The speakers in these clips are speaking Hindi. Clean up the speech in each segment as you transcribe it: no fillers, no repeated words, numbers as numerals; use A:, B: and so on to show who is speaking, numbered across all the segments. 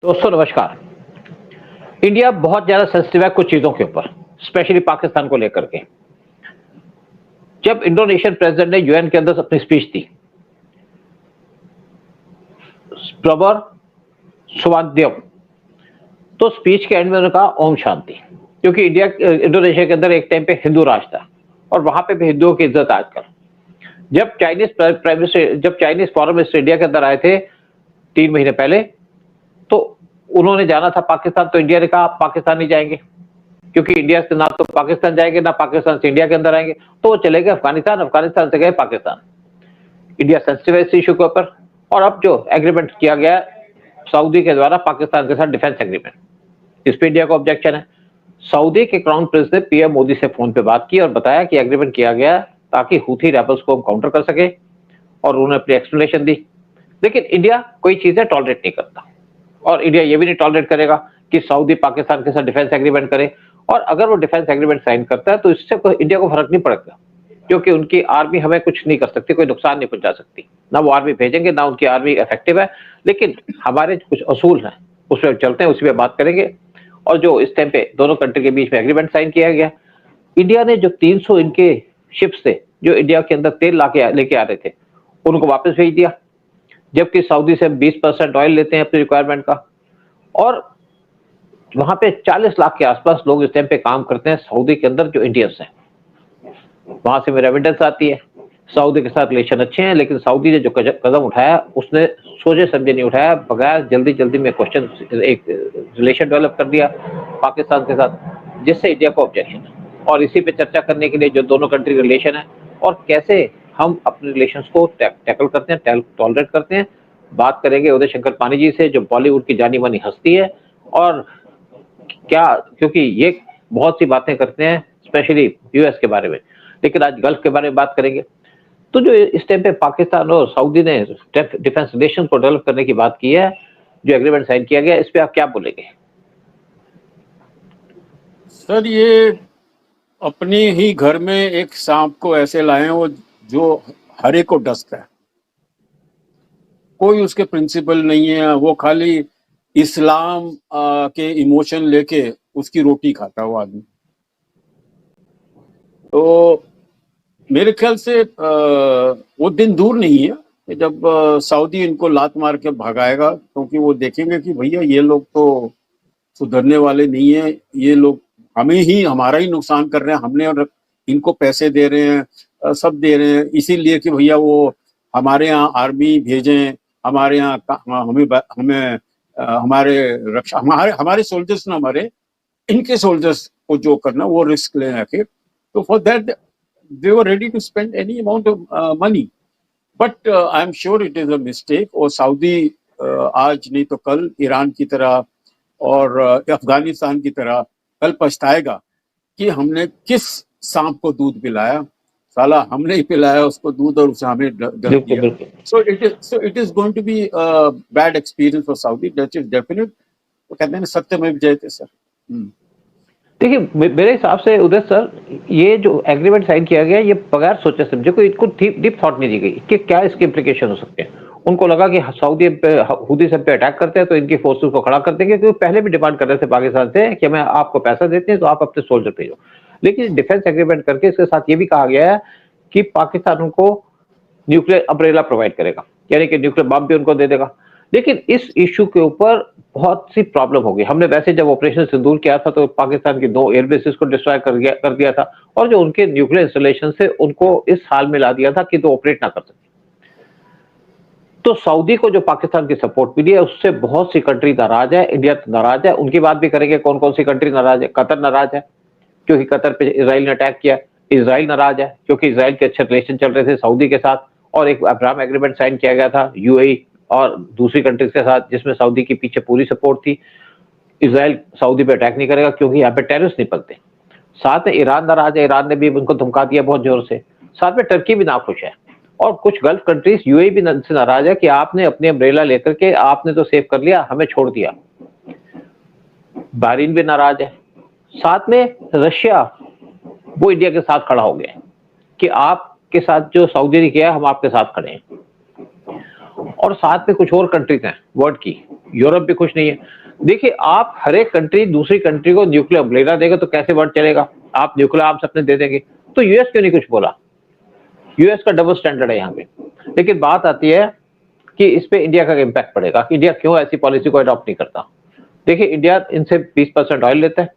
A: दोस्तों नमस्कार। इंडिया बहुत ज्यादा सेंसिटिव है कुछ चीजों के ऊपर, स्पेशली पाकिस्तान को लेकर के। जब इंडोनेशियन प्रेसिडेंट ने यूएन के अंदर अपनी स्पीच दी, प्रवर सुवांद्यम, तो स्पीच के एंड में उन्होंने कहा ओम शांति, क्योंकि इंडोनेशिया के अंदर एक टाइम पे हिंदू राज था और वहां पे भी हिंदुओं की इज्जत आजकल। जब चाइनीज फॉरेन मिनिस्टर इंडिया के अंदर आए थे 3 महीने पहले, तो उन्होंने जाना था पाकिस्तान, तो इंडिया ने कहा पाकिस्तान नहीं जाएंगे, क्योंकि इंडिया से ना तो पाकिस्तान जाएंगे ना पाकिस्तान से इंडिया के अंदर आएंगे, तो वो चले गए अफगानिस्तान, अफगानिस्तान से गए पाकिस्तान। इंडिया सेंसिटिव है इस इशू के ऊपर। और अब जो एग्रीमेंट किया गया सऊदी के द्वारा पाकिस्तान के साथ डिफेंस एग्रीमेंट, इस पे इंडिया को ऑब्जेक्शन है। सऊदी के क्राउन प्रिंस ने पीएम मोदी से फोन पे बात की और बताया कि एग्रीमेंट किया गया ताकि हूथी रेबल्स को हम काउंटर कर सके, और उन्होंने अपनी एक्सप्लेनेशन दी। लेकिन इंडिया कोई चीजें टॉलरेट नहीं करता, और इंडिया ये भी नहीं टॉलरेट करेगा कि सऊदी पाकिस्तान के साथ डिफेंस एग्रीमेंट करे। और अगर वो डिफेंस एग्रीमेंट साइन करता है तो इससे इंडिया को फर्क नहीं पड़ेगा, क्योंकि उनकी आर्मी हमें कुछ नहीं कर सकती, कोई नुकसान नहीं पहुंचा सकती। ना वो आर्मी भेजेंगे, ना उनकी आर्मी इफेक्टिव है। लेकिन हमारे कुछ असूल हैं, उस पर चलते हैं, उसी पे बात करेंगे। और जो इस टाइम पे दोनों कंट्री के बीच में एग्रीमेंट साइन किया गया, इंडिया ने जो 300 इनके शिप्स थे जो इंडिया के अंदर तेल लेके आ रहे थे, उनको वापस भेज दिया, जबकि सऊदी से 20% ऑयल लेते हैं अपनी रिक्वायरमेंट का। और वहां पे 40 लाख के आसपास लोग इस टाइम पे काम करते हैं सऊदी के अंदर, जो इंडियंस हैं। वहां से मेरा एविडेंस आती है, सऊदी के साथ रिलेशन अच्छे हैं, लेकिन सऊदी ने जो कदम उठाया उसने सोचे समझे नहीं उठाया, बगैर जल्दी में क्वेश्चन एक रिलेशन डेवलप कर दिया पाकिस्तान के साथ, जिससे इंडिया को ऑब्जेक्शन है। और इसी पे चर्चा करने के लिए जो दोनों कंट्री रिलेशन है और कैसे हम अपने रिलेशंस को टैकल करते हैं, टॉलरेट करते हैं, बात करेंगे उदय शंकर पानी जी से, जो बॉलीवुड की जानी मानी हस्ती है। और क्या, क्योंकि ये बहुत सी बातें करते हैं स्पेशली यूएस के बारे में, लेकिन आज गल्फ के बारे में बात करेंगे। तो जो इस टाइम पे पाकिस्तान और सऊदी ने डिफेंस रिलेशन को डेवलप करने की बात की है, जो एग्रीमेंट साइन किया गया, इस पे आप क्या बोलेंगे?
B: सर, ये अपने ही घर में एक सांप को ऐसे लाए वो जो हरे को डसता है। कोई उसके प्रिंसिपल नहीं है, वो खाली इस्लाम के इमोशन लेके उसकी रोटी खाता है वो आदमी। तो मेरे ख्याल से वो दिन दूर नहीं है कि जब सऊदी इनको लात मार के भगाएगा, क्योंकि वो देखेंगे कि भैया ये लोग तो सुधरने वाले नहीं है, ये लोग हमारा ही नुकसान कर रहे हैं, हमने और इनको पैसे दे रहे हैं, सब दे रहे हैं, इसीलिए कि भैया वो हमारे यहाँ आर्मी भेजें, हमारे यहाँ हमें हमारे रक्षा, हमारे सोल्जर्स ना मरे, इनके सोल्जर्स को जो करना वो रिस्क ले आके, तो for that they were ready to spend any amount of money. But I am sure it is a mistake. और सऊदी आज नहीं तो कल ईरान की तरह और अफगानिस्तान की तरह कल पछताएगा कि हमने किस सांप को दूध पिलाया। साला हमने ही पिलाया उसको दूध और उसे हमें डर दिया। So it is going to be a bad experience for Saudi. That is definite. वो कहते हैं सत्यमेव जयते सर।
A: देखिए, मेरे हिसाब से उदय सर, ये जो एग्रीमेंट साइन किया गया, ये बगैर सोचे समझे, कोई इनको डीप थॉट नहीं दी गई कि क्या इसके इम्प्लीकेशन हो सकते हैं। उनको लगा कि सऊदी पे हूथी सब पे अटैक करते हैं तो इनकी फोर्सेस को खड़ा कर देंगे, क्योंकि पहले भी डिमांड कर रहे थे पाकिस्तान से कि हमें आपको पैसा देते हैं तो आप अपने सोल्जर भेजो। लेकिन डिफेंस एग्रीमेंट करके इसके साथ ये भी कहा गया है कि पाकिस्तान उनको न्यूक्लियर अम्ब्रेला प्रोवाइड करेगा, यानी कि न्यूक्लियर बम भी उनको दे देगा। लेकिन इस इश्यू के ऊपर बहुत सी प्रॉब्लम हो गई। हमने वैसे जब ऑपरेशन सिंदूर किया था तो पाकिस्तान की 2 एयरबेसेस को डिस्ट्रॉय कर दिया था, और जो उनके न्यूक्लियर इंस्टॉलेशन से उनको इस हाल में ला दिया था कि तो ऑपरेट ना कर सके। तो सऊदी को जो पाकिस्तान की सपोर्ट मिली है उससे बहुत सी कंट्री नाराज है, इंडिया नाराज है। उनकी बात भी करेंगे कौन कौन सी कंट्री नाराज है। कतर नाराज है क्योंकि कतर पे इजराइल ने अटैक किया। इजराइल नाराज है क्योंकि इजराइल के अच्छे रिलेशन चल रहे थे सऊदी के साथ, और एक अब्राहम एग्रीमेंट साइन किया गया था यूएई और दूसरी कंट्रीज के साथ, जिसमें सऊदी की पीछे पूरी सपोर्ट थी। इजराइल सऊदी पे अटैक नहीं करेगा क्योंकि यहाँ पे टेररिस्ट नहीं पलते। साथ में ईरान नाराज है, ईरान ने भी उनको धमका दिया बहुत जोर से। साथ में टर्की भी नाखुश है, और कुछ गल्फ कंट्रीज यूएई भी से नाराज है कि आपने अपने अम्ब्रेला लेकर के आपने तो सेव कर लिया, हमें छोड़ दिया। बहरीन भी नाराज है। साथ में रशिया, वो इंडिया के साथ खड़ा हो गया कि आपके साथ जो सऊदी ने किया हम आपके साथ खड़े हैं। और साथ में कुछ और कंट्रीज हैं वर्ल्ड की, यूरोप भी खुश नहीं है। देखिए, आप हर एक कंट्री दूसरी कंट्री को न्यूक्लियर लेना देगा तो कैसे वर्ल्ड चलेगा? आप न्यूक्लियर आर्म्स अपने दे देंगे, तो यूएस क्यों नहीं कुछ बोला? यूएस का डबल स्टैंडर्ड है यहाँ पे। लेकिन बात आती है कि इस पे इंडिया का इम्पैक्ट पड़ेगा कि इंडिया क्यों ऐसी पॉलिसी को अडॉप्ट नहीं करता। देखिए, इंडिया इनसे 20% ऑयल लेता है।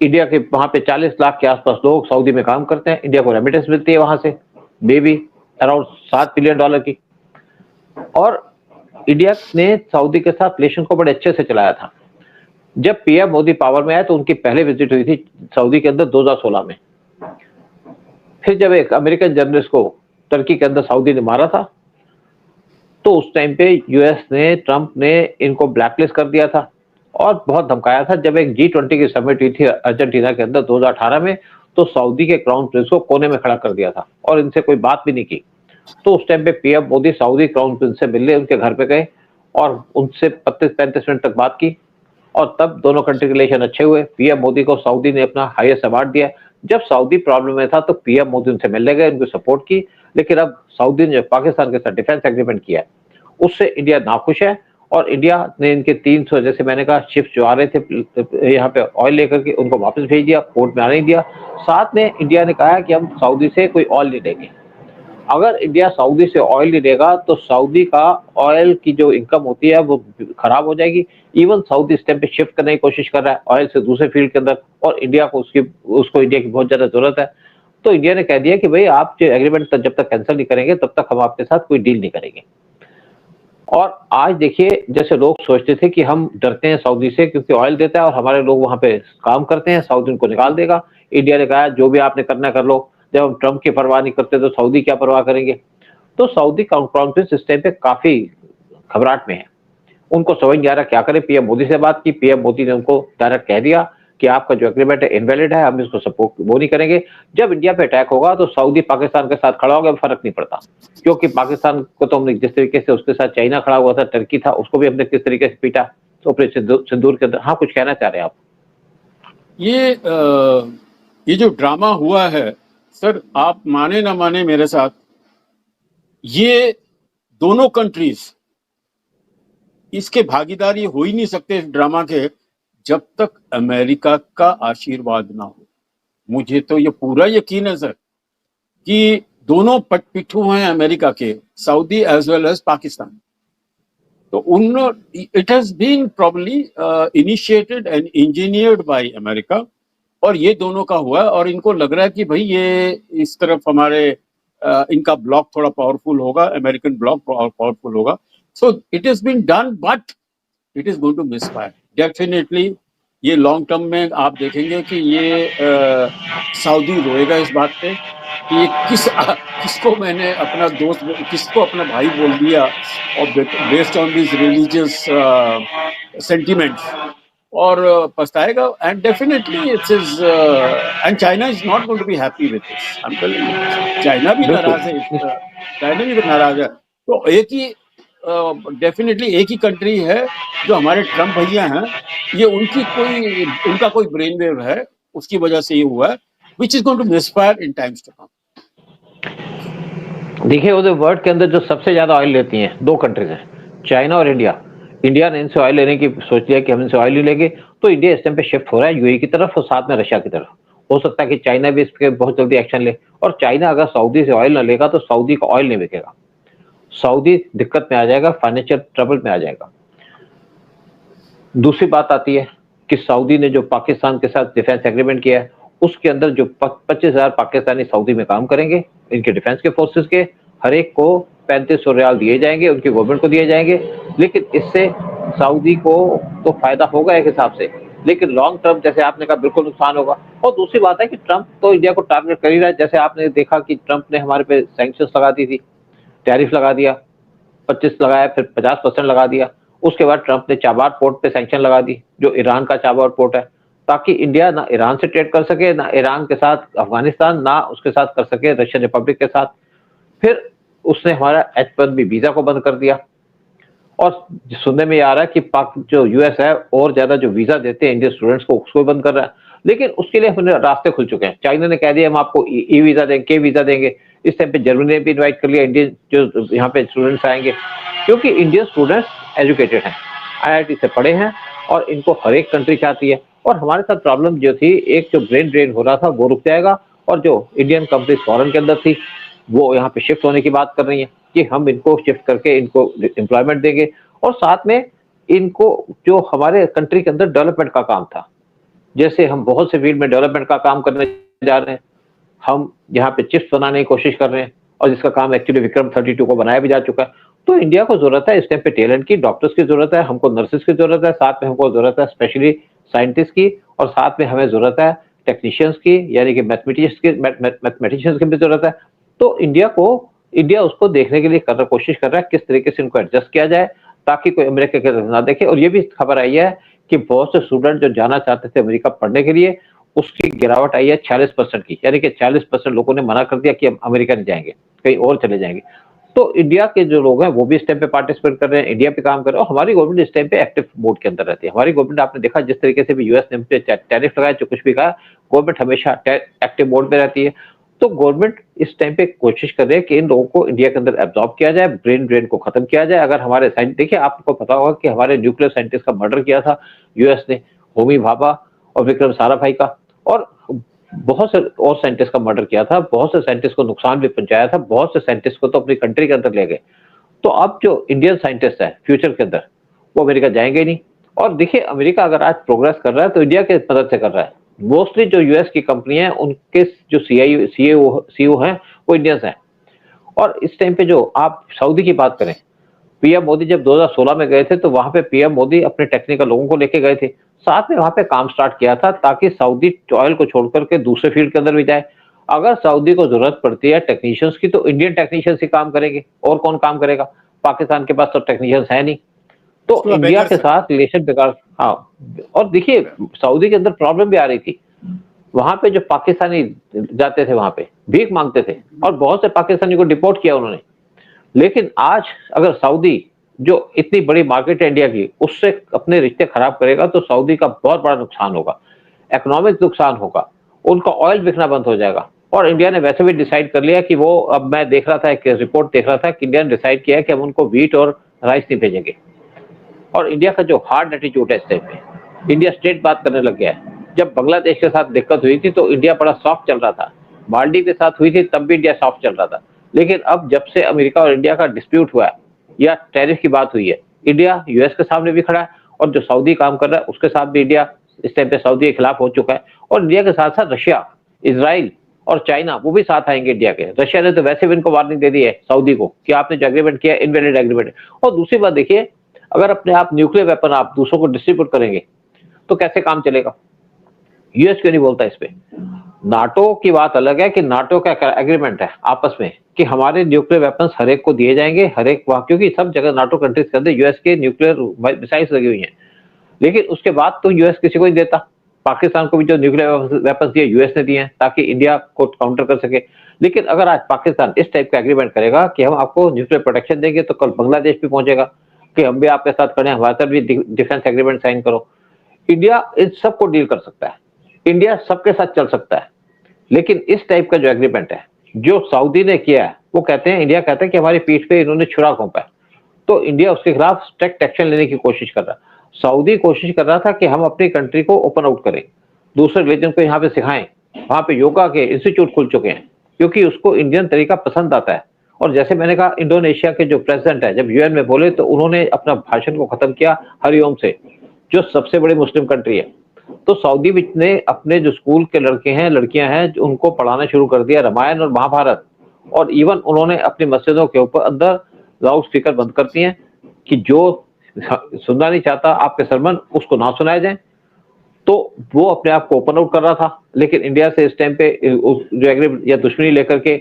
A: इंडिया के वहां पे 40 लाख के आसपास लोग सऊदी में काम करते हैं। इंडिया को रेमिटेंस मिलती है वहां से, मे बी अराउंड $7 बिलियन की। और इंडिया ने सऊदी के साथ रिलेशन को बड़े अच्छे से चलाया था। जब पीएम मोदी पावर में आए तो उनकी पहले विजिट हुई थी सऊदी के अंदर 2016 में। फिर जब एक अमेरिकन जर्नलिस्ट को तुर्की के अंदर सऊदी ने मारा था, तो उस टाइम पे यूएस ने, ट्रंप ने इनको ब्लैकलिस्ट कर दिया था और बहुत धमकाया था। जब एक G20 की समिट हुई थी अर्जेंटीना के अंदर 2018 में, तो सऊदी के क्राउन प्रिंस को कोने में खड़ा कर दिया था और इनसे कोई बात भी नहीं की। तो उस टाइम पे PM Modi Saudi crown Prince से मिलने उनके घर पे गए और उनसे 35-35 मिनट तक बात की और तब दोनों कंट्री के रिलेशन अच्छे हुए। पीएम मोदी को सऊदी ने अपना हाईएस्ट अवार्ड दिया। जब सऊदी प्रॉब्लम में था तो पीएम मोदी उनसे मिलने गए, उनको सपोर्ट की। लेकिन अब सऊदी ने पाकिस्तान के साथ डिफेंस एग्रीमेंट किया है, उससे इंडिया नाखुश है और इंडिया ने इनके 300, जैसे मैंने कहा, शिप्स जो आ रहे थे यहाँ पे ऑयल लेकर के, उनको वापस भेज दिया, पोर्ट में आने नहीं दिया। साथ में इंडिया ने कहा कि हम सऊदी से कोई ऑयल नहीं लेंगे। अगर इंडिया सऊदी से ऑयल नहीं लेगा तो सऊदी का ऑयल की जो इनकम होती है वो खराब हो जाएगी। इवन सऊदी इस टाइम पे शिफ्ट करने की कोशिश कर रहा है ऑयल से दूसरे फील्ड के अंदर, और इंडिया को उसको इंडिया की बहुत ज्यादा जरूरत है। तो इंडिया ने कह दिया कि भाई आप जो एग्रीमेंट जब तक कैंसिल नहीं करेंगे तब तक हम आपके साथ कोई डील नहीं करेंगे। और आज देखिए, जैसे लोग सोचते थे कि हम डरते हैं सऊदी से क्योंकि ऑयल देता है और हमारे लोग वहां पे काम करते हैं, सऊदी उनको निकाल देगा। इंडिया ने कहा जो भी आपने करना कर लो। जब हम ट्रंप की परवाह नहीं करते तो सऊदी क्या परवाह करेंगे? तो सऊदी कॉन्फ्रेंस इस टाइम पे काफी घबराहट में है। उनको समझ नहीं आ रहा क्या करें। पीएम मोदी से बात की, पीएम मोदी ने उनको डायरेक्ट कह दिया कि आपका जो एग्रीमेंट है इनवैलिड है, हम इसको सपोर्ट वो नहीं करेंगे। जब इंडिया पे अटैक होगा तो सऊदी पाकिस्तान के साथ खड़ा होगा, फर्क नहीं पड़ता। क्योंकि पाकिस्तान को तो हमने जिस तरीके से उसके साथ चाइना खड़ा हुआ था, टर्की था, उसको भी हमने किस तरीके से पीटा। तो ऑपरेशन सिंदूर के अंदर, हाँ कुछ कहना चाह रहे हैं आप?
B: ये जो ड्रामा हुआ है सर, आप माने ना माने मेरे साथ, ये दोनों कंट्रीज इसके भागीदारी हो ही नहीं सकते इस ड्रामा के जब तक अमेरिका का आशीर्वाद ना हो। मुझे तो ये पूरा यकीन है सर कि दोनों पिट्ठू हैं अमेरिका के, Saudi as well as Pakistan. तो it has been probably initiated and engineered by America, और ये दोनों का हुआ है। और इनको लग रहा है कि भाई ये इस तरफ हमारे इनका ब्लॉक थोड़ा पावरफुल होगा, अमेरिकन ब्लॉक पावरफुल होगा। So it is been done, but it is going to misfire definitely. ये लॉन्ग टर्म में आप देखेंगे कि ये सऊदी रोएगा इस बात पे कि ये किसको मैंने अपना दोस्त, किसको अपना भाई बोल दिया, और based on this religious sentiments, और पछताएगा। And definitely it's is and China is not going to be happy with this, I am telling you. China भी नाराज है, चाइना भी नाराज है। तो एक ही डेफिनेटली एक ही कंट्री है जो हमारे ट्रम्प भैया हैं, ये उनका कोई ब्रेन वेव है, उसकी वजह से ये हुआ है, which is going to misfire in times to come.
A: देखिए, उधर वर्ल्ड के अंदर जो सबसे ज्यादा ऑयल लेती हैं दो कंट्रीज हैं, चाइना और इंडिया। इंडिया ने इनसे ऑयल लेने की सोच लिया कि हम इनसे ऑयल नहीं लेंगे, तो इंडिया इस टाइम पे शिफ्ट हो रहा है यूएई की तरफ और साथ में रशिया की तरफ। हो सकता है कि चाइना भी इस पे बहुत जल्दी एक्शन ले, और चाइना अगर सऊदी से ऑयल ना लेगा तो सऊदी का ऑयल नहीं बिकेगा, सऊदी दिक्कत में आ जाएगा, फाइनेंशियल ट्रबल में आ जाएगा। दूसरी बात आती है कि सऊदी ने जो पाकिस्तान के साथ डिफेंस एग्रीमेंट किया है, उसके अंदर जो 25,000 पाकिस्तानी सऊदी में काम करेंगे, इनके डिफेंस के फोर्सेस के, हर एक को 3500 रियाल दिए जाएंगे, उनकी गवर्नमेंट को दिए जाएंगे। लेकिन इससे सऊदी को तो फायदा होगा एक हिसाब से, लेकिन लॉन्ग टर्म जैसे आपने कहा बिल्कुल नुकसान होगा। और दूसरी बात है कि ट्रंप तो इंडिया को टारगेट कर ही रहा है। जैसे आपने देखा कि ट्रंप ने हमारे पे सैंक्शंस लगा दी थी, टैरिफ लगा दिया, 25 लगाया, फिर 50% लगा दिया। उसके बाद ट्रंप ने चाबार पोर्ट पे सैंक्शन लगा दी, जो ईरान का चाबार पोर्ट है, ताकि इंडिया ना ईरान से ट्रेड कर सके, ना ईरान के साथ अफगानिस्तान, ना उसके साथ कर सके रशियन रिपब्लिक के साथ। फिर उसने हमारा H-1B वीजा को बंद कर दिया, और सुनने में आ रहा है कि पाक जो यूएस है और ज्यादा जो वीजा देते हैं इंडियन स्टूडेंट्स को, उसको बंद कर रहा है। लेकिन उसके लिए हमें रास्ते खुल चुके हैं। चाइना ने कह दिया हम आपको ई वीजा देंगे, के वीजा देंगे। इस टाइम पे जर्मनी ने भी इन्वाइट कर लिया इंडियन जो यहाँ पे स्टूडेंट्स आएंगे, क्योंकि इंडियन स्टूडेंट्स एजुकेटेड हैं। आईआईटी से पढ़े हैं और इनको हर एक कंट्री चाहती है। और हमारे साथ प्रॉब्लम जो थी, एक जो ब्रेन ड्रेन हो रहा था वो रुक जाएगा, और जो इंडियन कंपनी फॉरेन के अंदर थी वो यहाँ पे शिफ्ट होने की बात कर रही है कि हम इनको शिफ्ट करके इनको एम्प्लॉयमेंट देंगे। और साथ में इनको जो हमारे कंट्री के अंदर डेवलपमेंट का काम था, जैसे हम बहुत से फील्ड में डेवलपमेंट का काम करने जा रहे हैं, हम यहाँ पे चिप्स बनाने की कोशिश कर रहे हैं, और जिसका काम एक्चुअली विक्रम 32 को बनाया भी जा चुका है। तो इंडिया को जरूरत है इस टाइम पे टैलेंट की, डॉक्टर्स की जरूरत है, हमको नर्सेस की जरूरत है, साथ में हमको जरूरत है स्पेशली साइंटिस्ट की, और साथ में हमें जरूरत है टेक्नीशियंस की, यानी कि मैथमेटिशियंस की भी जरूरत है। तो इंडिया उसको देखने के लिए कोशिश कर रहा है किस तरीके से इनको एडजस्ट किया जाए ताकि कोई अमेरिका की तरफ ना देखे। और ये भी खबर आई है कि बहुत से स्टूडेंट जो जाना चाहते थे अमेरिका पढ़ने के लिए, उसकी गिरावट आई है 40% की, यानी कि 40% लोगों ने मना कर दिया कि हम अमेरिका नहीं जाएंगे, कहीं और चले जाएंगे। तो इंडिया के जो लोग हैं वो भी इस टाइम पे पार्टिसिपेट कर रहे हैं, इंडिया पे काम कर रहे हैं, और हमारी गवर्नमेंट इस टाइम पे एक्टिव मोड के अंदर रहती है। हमारी गवर्नमेंट, आपने देखा जिस तरीके से भी यूएस ने टैरिफ लगाया, जो कुछ भी कहा, गवर्नमेंट हमेशा एक्टिव मोड में रहती है। तो गवर्नमेंट इस टाइम पे कोशिश कर रही है कि इन लोगों को इंडिया के अंदर एब्जॉर्ब किया जाए, ब्रेन ड्रेन को खत्म किया जाए। अगर हमारे देखिए, आपको पता होगा कि हमारे न्यूक्लियर साइंटिस्ट का मर्डर किया था यूएस ने, होमी भाभा और विक्रम साराभाई का, और बहुत से और साइंटिस्ट का मर्डर किया था, बहुत से साइंटिस्ट को नुकसान भी पहुंचाया था, बहुत से साइंटिस्ट को तो अपनी कंट्री के अंदर ले गए। तो अब जो इंडियन साइंटिस्ट है फ्यूचर के अंदर, वो अमेरिका जाएंगे ही नहीं। और देखिए, अमेरिका अगर आज प्रोग्रेस कर रहा है तो इंडिया के मदद से कर रहा है। मोस्टली जो यूएस की कंपनियां हैं, उनके जो सीईओ हैं वो इंडियंस हैं। और इस टाइम पे जो आप सऊदी की बात करें, पीएम मोदी जब 2016 में गए थे तो वहां पे पीएम मोदी अपने टेक्निकल लोगों को लेके गए थे, साथ में वहां पे काम स्टार्ट किया था ताकि सऊदी ऑयल को छोड़ करके दूसरे फील्ड के अंदर भी जाए। अगर सऊदी को जरूरत पड़ती है टेक्नीशियंस की तो इंडियन टेक्नीशियंस ही काम करेंगे, और कौन काम करेगा? पाकिस्तान के पास तो टेक्नीशियंस है नहीं। तो
B: उसका
A: इंडिया के
B: बेगर्स है।
A: साथ रिलेशन बेकार। हाँ, और देखिए सऊदी के अंदर प्रॉब्लम भी आ रही थी, वहां पे जो पाकिस्तानी जाते थे वहां पे भीख मांगते थे, और बहुत से पाकिस्तानी को डिपोर्ट किया उन्होंने। लेकिन आज अगर सऊदी, जो इतनी बड़ी मार्केट है इंडिया की, उससे अपने रिश्ते खराब करेगा तो सऊदी का बहुत बड़ा नुकसान होगा, इकोनॉमिक नुकसान होगा, उनका ऑयल बिकना बंद हो जाएगा। और इंडिया ने वैसे भी डिसाइड कर लिया कि वो, अब मैं देख रहा था एक रिपोर्ट देख रहा था कि इंडिया ने डिसाइड किया है कि हम उनको व्हीट और राइस नहीं भेजेंगे। और इंडिया का जो हार्ड एटीट्यूड है इस टाइम पे, इंडिया स्ट्रेट बात करने लग गया है। जब बांग्लादेश के साथ दिक्कत हुई थी तो इंडिया बड़ा सॉफ्ट चल रहा था, मालदीव के साथ हुई थी तब भी इंडिया सॉफ्ट चल रहा था। लेकिन अब जब से अमेरिका और इंडिया का डिस्प्यूट हुआ है या टैरिफ की बात हुई है, इंडिया यूएस के सामने भी खड़ा है, और जो सऊदी काम कर रहा है उसके साथ भी इंडिया इस टाइम पे सऊदी के खिलाफ हो चुका है। और इंडिया के साथ साथ रशिया, इसराइल और चाइना, वो भी साथ आएंगे इंडिया के। रशिया ने तो वैसे भी इनको वार्निंग दे दी है सऊदी को कि आपने जो एग्रीमेंट किया इनवैलिड एग्रीमेंट है। और दूसरी बात देखिए, अगर अपने आप न्यूक्लियर वेपन आप दूसरों को डिस्ट्रीब्यूट करेंगे तो कैसे काम चलेगा? यूएस क्यों नहीं बोलता इस पे? नाटो की बात अलग है कि नाटो का एग्रीमेंट है आपस में कि हमारे न्यूक्लियर वेपन्स हर एक को दिए जाएंगे, हर एक वहां, क्योंकि सब जगह नाटो कंट्रीज के अंदर यूएस के न्यूक्लियर मिसाइल्स लगी हुई हैं। लेकिन उसके बाद तो यूएस किसी को नहीं देता। पाकिस्तान को भी जो न्यूक्लियर वेपन्स दिए यूएस ने दिए हैं ताकि इंडिया को काउंटर कर सके। लेकिन अगर आज पाकिस्तान इस टाइप का एग्रीमेंट करेगा कि हम आपको न्यूक्लियर प्रोटेक्शन देंगे, तो कल बांग्लादेश भी पहुंचेगा कि हम भी आपके साथ खड़े हैं, हमारे साथ भी डिफेंस एग्रीमेंट साइन करो। इंडिया इन सबको डील कर सकता है, इंडिया सबके साथ चल सकता है। लेकिन इस टाइप का जो एग्रीमेंट है जो सऊदी ने किया है, वो कहते हैं, इंडिया कहता है कि हमारी पीठ पे इन्होंने छुरा घोंपा है, तो इंडिया उसके खिलाफ स्ट्रिक्ट एक्शन लेने की कोशिश कर रहा है। सऊदी कोशिश कर रहा था कि हम अपनी कंट्री को ओपन आउट करें, दूसरे रिलीजन को यहाँ पे सिखाएं। वहां पे योगा के इंस्टीट्यूट खुल चुके हैं क्योंकि उसको इंडियन तरीका पसंद आता है। और जैसे मैंने कहा, इंडोनेशिया के जो प्रेसिडेंट है जब यूएन में बोले तो उन्होंने अपना भाषण को खत्म किया हरिओम से, जो सबसे बड़ी मुस्लिम कंट्री है। तो सऊदी ने अपने जो स्कूल के लड़के हैं, लड़कियां हैं, उनको पढ़ाना शुरू कर दिया रामायण और महाभारत। और इवन उन्होंने अपनी मस्जिदों के ऊपर अंदर लाउड स्पीकर बंद कर दिए हैं कि जो सुनना नहीं चाहता आपके सरमन, उसको ना सुनाए जाए। तो वो अपने आप को ओपन आउट कर रहा था। लेकिन इंडिया से इस टाइम पे जो एग्रीमेंट या दुश्मनी लेकर के,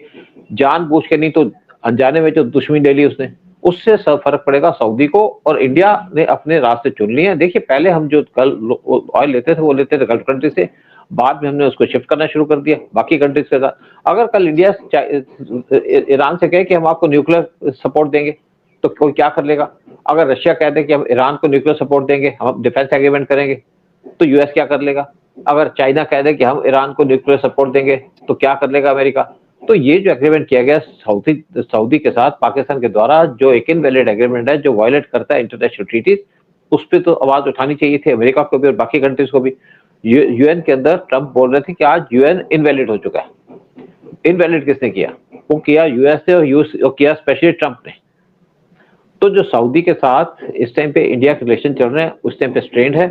A: जानबूझ के नहीं तो अनजाने में जो दुश्मनी ले ली उसने, उससे सब फर्क पड़ेगा सऊदी को। और इंडिया ने अपने रास्ते चुन लिए हैं। देखिए, पहले हम जो कल ऑयल लेते थे वो लेते थे गल्फ कंट्री से, बाद में हमने उसको शिफ्ट करना शुरू कर दिया बाकी कंट्रीज के साथ। अगर कल इंडिया ईरान से कहे कि हम आपको न्यूक्लियर सपोर्ट देंगे तो कोई क्या कर लेगा? अगर रशिया कह दे कि हम ईरान को न्यूक्लियर सपोर्ट देंगे, हम डिफेंस एग्रीमेंट करेंगे, तो यूएस क्या कर लेगा? अगर चाइना कह दे कि हम ईरान को न्यूक्लियर सपोर्ट देंगे, तो क्या कर लेगा अमेरिका? तो ये जो एग्रीमेंट किया गया सऊदी के साथ पाकिस्तान के द्वारा, जो एक इनवैलिड एग्रीमेंट है, जो वायलेट करता है इंटरनेशनल ट्रीटीज, उस पर तो आवाज उठानी चाहिए थी, अमेरिका को भी और बाकी कंट्रीज को भी। यूएन के अंदर ट्रंप बोल रहे थे कि आज यूएन इनवैलिड हो चुका है। इनवैलिड किसने किया? वो किया यूएस ने और किया स्पेशली ट्रंप ने। तो जो सऊदी के साथ इस टाइम पे इंडिया के रिलेशन चल रहे हैं, उस टाइम पे स्ट्रेंड है।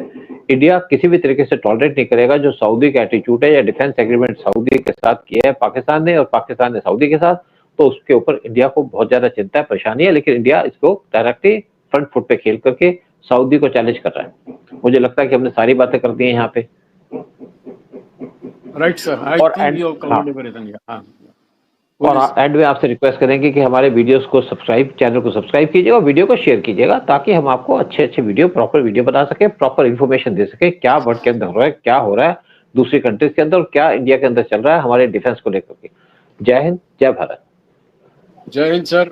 A: इंडिया किसी भी तरीके से टॉलरेट नहीं करेगा जो सऊदी का एटीट्यूड है या डिफेंस एग्रीमेंट सऊदी के साथ किया है पाकिस्तान ने और पाकिस्तान ने सऊदी के साथ, तो उसके ऊपर इंडिया को बहुत ज्यादा चिंता है, परेशानी है। लेकिन इंडिया इसको डायरेक्टली फ्रंट फुट पे खेल करके सऊदी को चैलेंज कर रहा है। मुझे लगता है कि हमने सारी बातें कर दी हैं यहाँ पे।
B: Right sir, I think you have covered everything.
A: और एंड में आपसे रिक्वेस्ट करेंगे कि हमारे वीडियोस को सब्सक्राइब, चैनल को सब्सक्राइब कीजिएगा और वीडियो को शेयर कीजिएगा, ताकि हम आपको अच्छे अच्छे वीडियो, प्रॉपर वीडियो बता सके, प्रॉपर इन्फॉर्मेशन दे सके, क्या वर्ल्ड के अंदर हो रहा है, क्या हो रहा है दूसरी कंट्रीज के अंदर और क्या इंडिया के अंदर चल रहा है हमारे डिफेंस को लेकर के। जय हिंद, जय भारत।
B: जय हिंद सर,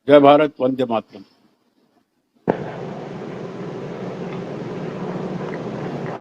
B: जय भारत, वंदे मातरम।